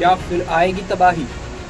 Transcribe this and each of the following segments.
या फिर आएगी तबाही?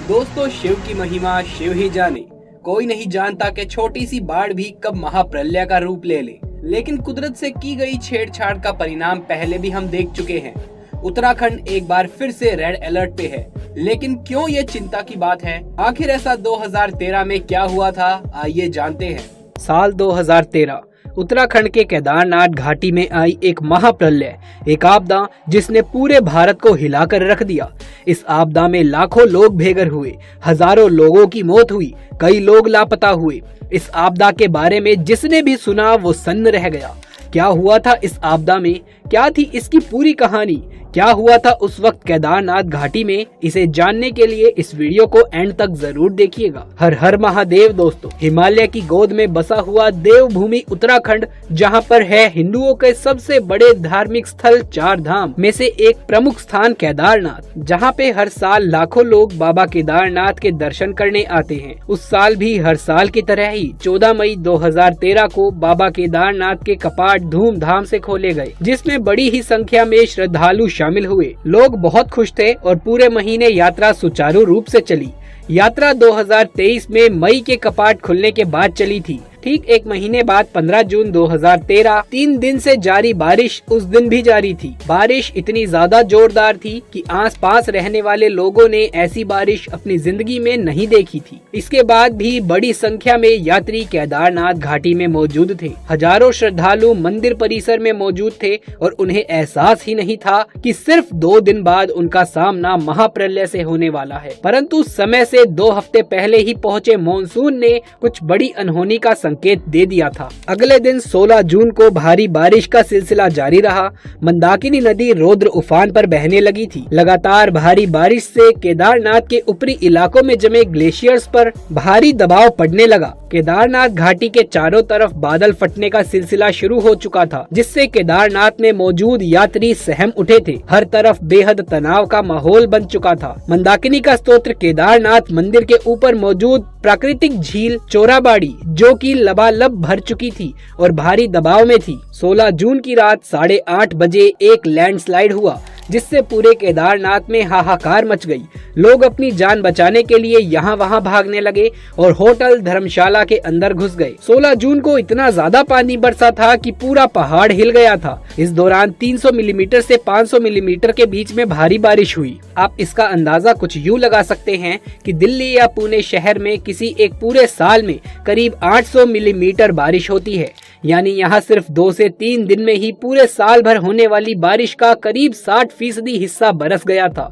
दोस्तों, शिव की महिमा शिव ही जाने। कोई नहीं जानता कि छोटी सी बाढ़ भी कब महाप्रलय का रूप ले ले। लेकिन कुदरत से की गई छेड़छाड़ का परिणाम पहले भी हम देख चुके हैं। उत्तराखंड एक बार फिर से रेड अलर्ट पे है। लेकिन क्यों ये चिंता की बात है? आखिर ऐसा 2013 में क्या हुआ था? आइए जानते हैं। साल 2013 उत्तराखंड के केदारनाथ घाटी में आई एक महाप्रलय, एक आपदा जिसने पूरे भारत को हिलाकर रख दिया। इस आपदा में लाखों लोग बेघर हुए, हजारों लोगों की मौत हुई, कई लोग लापता हुए। इस आपदा के बारे में जिसने भी सुना वो सन्न रह गया। क्या हुआ था इस आपदा में? क्या थी इसकी पूरी कहानी? क्या हुआ था उस वक्त केदारनाथ घाटी में? इसे जानने के लिए इस वीडियो को एंड तक जरूर देखिएगा। हर हर महादेव। दोस्तों, हिमालय की गोद में बसा हुआ देवभूमि उत्तराखंड, जहां पर है हिंदुओं के सबसे बड़े धार्मिक स्थल 4 धाम में से एक प्रमुख स्थान केदारनाथ, जहां पे हर साल लाखों लोग बाबा केदारनाथ के दर्शन करने आते हैं। उस साल भी हर साल की तरह ही 14 मई 2013 को बाबा केदारनाथ के कपाट धूमधाम से खोले गए, जिसमें बड़ी ही संख्या में श्रद्धालु शामिल हुए। लोग बहुत खुश थे और पूरे महीने यात्रा सुचारू रूप से चली। यात्रा 2023 में मई के कपाट खुलने के बाद चली थी। ठीक एक महीने बाद 15 जून 2013 3 दिन से जारी बारिश उस दिन भी जारी थी। बारिश इतनी ज्यादा जोरदार थी कि आसपास रहने वाले लोगों ने ऐसी बारिश अपनी जिंदगी में नहीं देखी थी। इसके बाद भी बड़ी संख्या में यात्री केदारनाथ घाटी में मौजूद थे। हजारों श्रद्धालु मंदिर परिसर में मौजूद थे और उन्हें एहसास ही नहीं था कि सिर्फ 2 दिन बाद उनका सामना महाप्रलय से होने वाला है। परंतु समय से 2 हफ्ते पहले ही पहुंचे मॉनसून ने कुछ बड़ी अनहोनी का संकेत दे दिया था। अगले दिन 16 जून को भारी बारिश का सिलसिला जारी रहा। मंदाकिनी नदी रौद्र उफान पर बहने लगी थी। लगातार भारी बारिश से केदारनाथ के ऊपरी इलाकों में जमे ग्लेशियर्स पर भारी दबाव पड़ने लगा। केदारनाथ घाटी के चारों तरफ बादल फटने का सिलसिला शुरू हो चुका था, जिससे केदारनाथ में मौजूद यात्री सहम उठे थे। हर तरफ बेहद तनाव का माहौल बन चुका था। मंदाकिनी का स्तोत्र केदारनाथ मंदिर के ऊपर मौजूद प्राकृतिक झील चोराबाड़ी, जो कि लबालब भर चुकी थी और भारी दबाव में थी। 16 जून की रात 8:30 बजे एक लैंडस्लाइड हुआ, जिससे पूरे केदारनाथ में हाहाकार मच गई। लोग अपनी जान बचाने के लिए यहाँ वहाँ भागने लगे और होटल धर्मशाला के अंदर घुस गए। 16 जून को इतना ज्यादा पानी बरसा था कि पूरा पहाड़ हिल गया था। इस दौरान 300 मिलीमीटर से 500 मिलीमीटर के बीच में भारी बारिश हुई। आप इसका अंदाजा कुछ यूँ लगा सकते हैं कि दिल्ली या पुणे शहर में किसी एक पूरे साल में करीब 800 मिलीमीटर बारिश होती है। यानी यहाँ सिर्फ 2 से 3 दिन में ही पूरे साल भर होने वाली बारिश का करीब 60% हिस्सा बरस गया था।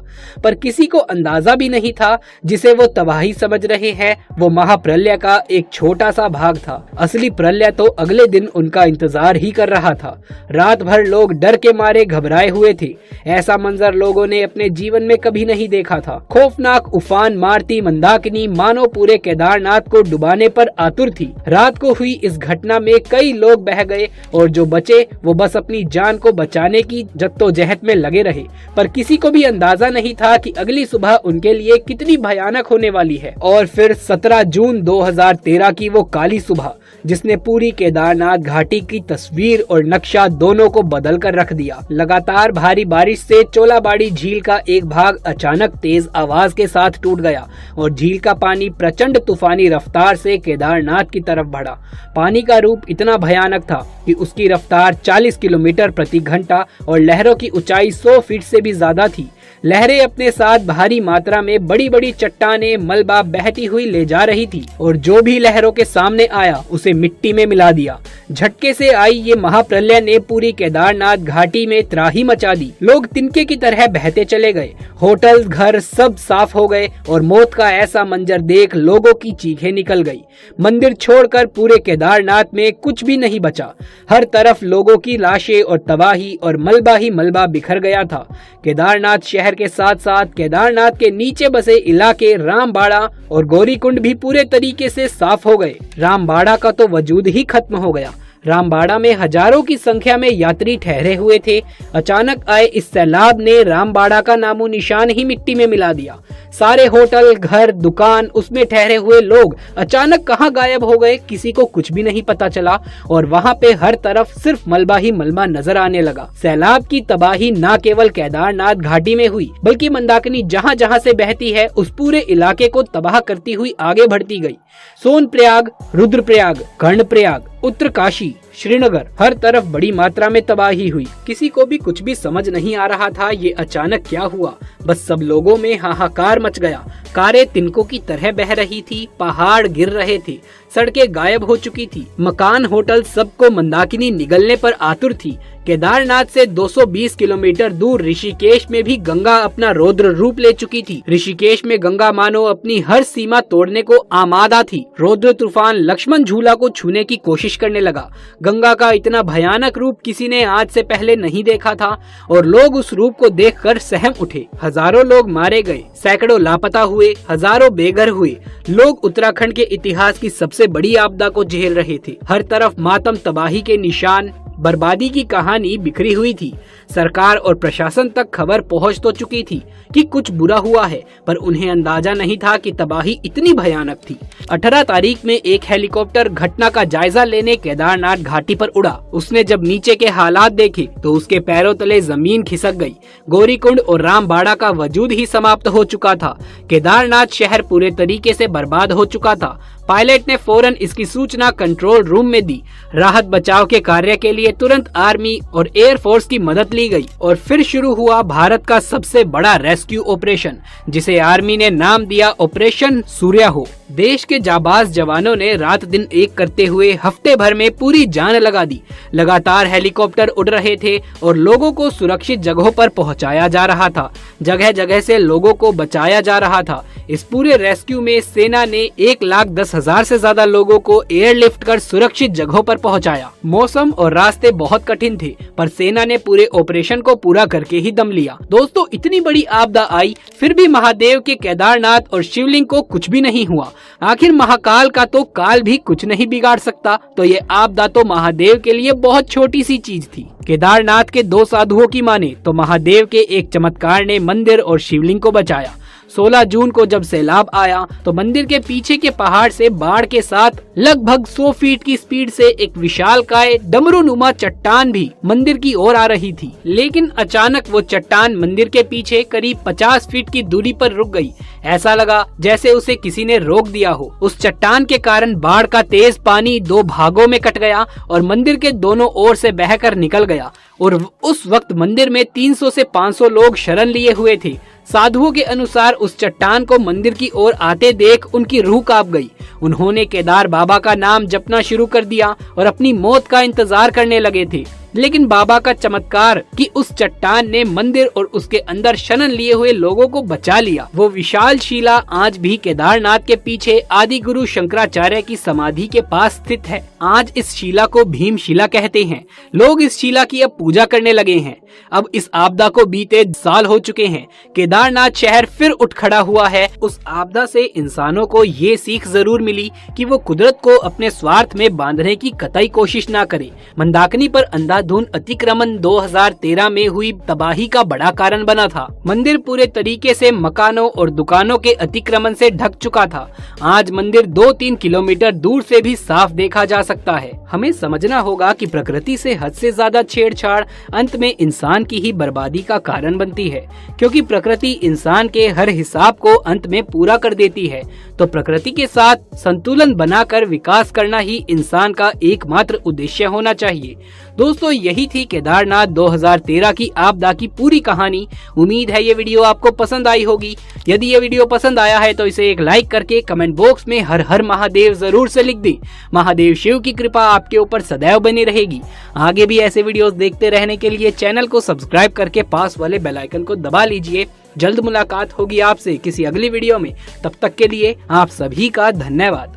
पर किसी को अंदाजा भी नहीं था जिसे वो तबाही समझ रहे हैं, वो महाप्रलय का एक छोटा सा भाग था। असली प्रलय तो अगले दिन उनका इंतजार ही कर रहा था। रात भर लोग डर के मारे घबराए हुए थे। ऐसा मंजर लोगों ने अपने जीवन में कभी नहीं देखा था। खौफनाक उफान मारती मंदाकिनी मानो पूरे केदारनाथ को डुबाने पर आतुर थी। रात को हुई इस घटना में कई लोग बह गए और जो बचे वो बस अपनी जान को बचाने की जद्दोजहद में लगे रहे। पर किसी को भी अंदाजा नहीं था कि अगली सुबह उनके लिए कितनी भयानक होने वाली है। और फिर 17 जून 2013 की वो काली सुबह, जिसने पूरी केदारनाथ घाटी की तस्वीर और नक्शा दोनों को बदल कर रख दिया। लगातार भारी बारिश से चोलाबाड़ी झील का एक भाग अचानक तेज आवाज के साथ टूट गया और झील का पानी प्रचंड तूफानी रफ्तार से केदारनाथ की तरफ बढ़ा। पानी का रूप इतना भयानक था कि उसकी रफ्तार 40 किलोमीटर प्रति घंटा और लहरों की ऊंचाई 100 फीट से भी ज्यादा थी। लहरें अपने साथ भारी मात्रा में बड़ी बड़ी चट्टानें मलबा बहती हुई ले जा रही थी और जो भी लहरों के सामने आया उसे मिट्टी में मिला दिया। झटके से आई ये महाप्रलय ने पूरी केदारनाथ घाटी में त्राही मचा दी। लोग तिनके की तरह बहते चले गए। होटल घर सब साफ हो गए और मौत का ऐसा मंजर देख लोगों की चीखें निकल गई। मंदिर छोड़कर पूरे केदारनाथ में कुछ भी नहीं बचा। हर तरफ लोगों की लाशें और तबाही और मलबा ही मलबा बिखर गया था। केदारनाथ शहर के साथ साथ केदारनाथ के नीचे बसे इलाके रामबाड़ा और गौरीकुंड भी पूरे तरीके से साफ हो गए। रामबाड़ा का तो वजूद ही खत्म हो गया। रामबाड़ा में हजारों की संख्या में यात्री ठहरे हुए थे। अचानक आए इस सैलाब ने रामबाड़ा का नामो निशान ही मिट्टी में मिला दिया। सारे होटल, घर, दुकान, उसमें ठहरे हुए लोग अचानक कहां गायब हो गए, किसी को कुछ भी नहीं पता चला और वहां पे हर तरफ सिर्फ मलबा ही मलबा नजर आने लगा। सैलाब की तबाही न केवल केदारनाथ घाटी में हुई, बल्कि मंदाकिनी जहां जहां से बहती है उस पूरे इलाके को तबाह करती हुई आगे बढ़ती गई। सोनप्रयाग, रुद्रप्रयाग, कर्णप्रयाग, उत्तरकाशी, श्रीनगर, हर तरफ बड़ी मात्रा में तबाही हुई। किसी को भी कुछ भी समझ नहीं आ रहा था ये अचानक क्या हुआ। बस सब लोगों में हाहाकार मच गया। कारें तिनकों की तरह बह रही थी, पहाड़ गिर रहे थे, सड़कें गायब हो चुकी थी, मकान, होटल, सबको मंदाकिनी निगलने पर आतुर थी। केदारनाथ से 220 किलोमीटर दूर ऋषिकेश में भी गंगा अपना रौद्र रूप ले चुकी थी। ऋषिकेश में गंगा मानो अपनी हर सीमा तोड़ने को आमादा थी। रौद्र तूफान लक्ष्मण झूला को छूने की कोशिश करने लगा। गंगा का इतना भयानक रूप किसी ने आज से पहले नहीं देखा था और लोग उस रूप को देखकर सहम उठे। हजारों लोग मारे गए, सैकड़ों लापता हुए, हजारों बेघर हुए। लोग उत्तराखंड के इतिहास की सबसे बड़ी आपदा को झेल रहे थे। हर तरफ मातम, तबाही के निशान, बर्बादी की कहानी बिखरी हुई थी। सरकार और प्रशासन तक खबर पहुंच तो चुकी थी कि कुछ बुरा हुआ है, पर उन्हें अंदाजा नहीं था कि तबाही इतनी भयानक थी। 18 तारीख में एक हेलीकॉप्टर घटना का जायजा लेने केदारनाथ घाटी पर उड़ा। उसने जब नीचे के हालात देखे तो उसके पैरों तले जमीन खिसक गई। गौरीकुंड और रामबाड़ा का वजूद ही समाप्त हो चुका था। केदारनाथ शहर पूरे तरीके से बर्बाद हो चुका था। पायलट ने फौरन इसकी सूचना कंट्रोल रूम में दी। राहत बचाव के कार्य के लिए तुरंत आर्मी और एयरफोर्स की मदद ली गई और फिर शुरू हुआ भारत का सबसे बड़ा रेस्क्यू ऑपरेशन, जिसे आर्मी ने नाम दिया ऑपरेशन सूर्या हो। देश के जाबाज जवानों ने रात दिन एक करते हुए हफ्ते भर में पूरी जान लगा दी। लगातार हेलीकॉप्टर उड़ रहे थे और लोगों को सुरक्षित जगहों पर पहुंचाया जा रहा था। जगह जगह से लोगों को बचाया जा रहा था। इस पूरे रेस्क्यू में सेना ने 1,10,000 से ज्यादा लोगों को एयरलिफ्ट कर सुरक्षित जगहों पर पहुंचाया। मौसम और रास्ते बहुत कठिन थे, पर सेना ने पूरे ऑपरेशन को पूरा करके ही दम लिया। दोस्तों, इतनी बड़ी आपदा आई, फिर भी महादेव के केदारनाथ और शिवलिंग को कुछ भी नहीं हुआ। आखिर महाकाल का तो काल भी कुछ नहीं बिगाड़ सकता, तो ये आपदा तो महादेव के लिए बहुत छोटी सी चीज थी। केदारनाथ के 2 साधुओं की माने तो महादेव के एक चमत्कार ने मंदिर और शिवलिंग को बचाया। 16 जून को जब सैलाब आया तो मंदिर के पीछे के पहाड़ से बाढ़ के साथ लगभग 100 फीट की स्पीड से एक विशालकाय डमरूनुमा चट्टान भी मंदिर की ओर आ रही थी। लेकिन अचानक वो चट्टान मंदिर के पीछे करीब 50 फीट की दूरी पर रुक गई। ऐसा लगा जैसे उसे किसी ने रोक दिया हो। उस चट्टान के कारण बाढ़ का तेज पानी 2 भागों में कट गया और मंदिर के दोनों ओर से बहकर निकल गया। और उस वक्त मंदिर में 300 से 500 लोग शरण लिए हुए थे। साधुओं के अनुसार उस चट्टान को मंदिर की ओर आते देख उनकी रूह कांप गई। उन्होंने केदार बाबा का नाम जपना शुरू कर दिया और अपनी मौत का इंतजार करने लगे थे। लेकिन बाबा का चमत्कार कि उस चट्टान ने मंदिर और उसके अंदर शरण लिए हुए लोगों को बचा लिया। वो विशाल शिला आज भी केदारनाथ के पीछे आदि गुरु शंकराचार्य की समाधि के पास स्थित है। आज इस शिला को भीम शिला कहते हैं। लोग इस शिला की अब पूजा करने लगे हैं। अब इस आपदा को बीते साल हो चुके हैं। केदारनाथ शहर फिर उठ खड़ा हुआ है। उस आपदा से इंसानों को ये सीख जरूर मिली कि वो कुदरत को अपने स्वार्थ में बांधने की कतई कोशिश ना करे। मंदाकिनी पर अंधाधुंध अतिक्रमण 2013 में हुई तबाही का बड़ा कारण बना था। मंदिर पूरे तरीके से मकानों और दुकानों के अतिक्रमण से ढक चुका था। आज मंदिर 2-3 किलोमीटर दूर से भी साफ देखा जा सकता है। हमें समझना होगा कि प्रकृति से हद से ज्यादा छेड़छाड़ अंत में इंसान की ही बर्बादी का कारण बनती है, क्योंकि प्रकृति इंसान के हर हिसाब को अंत में पूरा कर देती है। तो प्रकृति के साथ संतुलन बनाकर विकास करना ही इंसान का एकमात्र उद्देश्य होना चाहिए। दोस्तों, यही थी केदारनाथ 2013 की आपदा की पूरी कहानी। उम्मीद है ये वीडियो आपको पसंद आई होगी। यदि ये वीडियो पसंद आया है तो इसे एक लाइक करके कमेंट बॉक्स में हर हर महादेव जरूर से लिख दें। महादेव शिव की कृपा आपके ऊपर सदैव बनी रहेगी। आगे भी ऐसे वीडियोस देखते रहने के लिए चैनल को सब्सक्राइब करके पास वाले बेल आइकन को दबा लीजिए। जल्द मुलाकात होगी आपसे किसी अगली वीडियो में। तब तक के लिए आप सभी का धन्यवाद।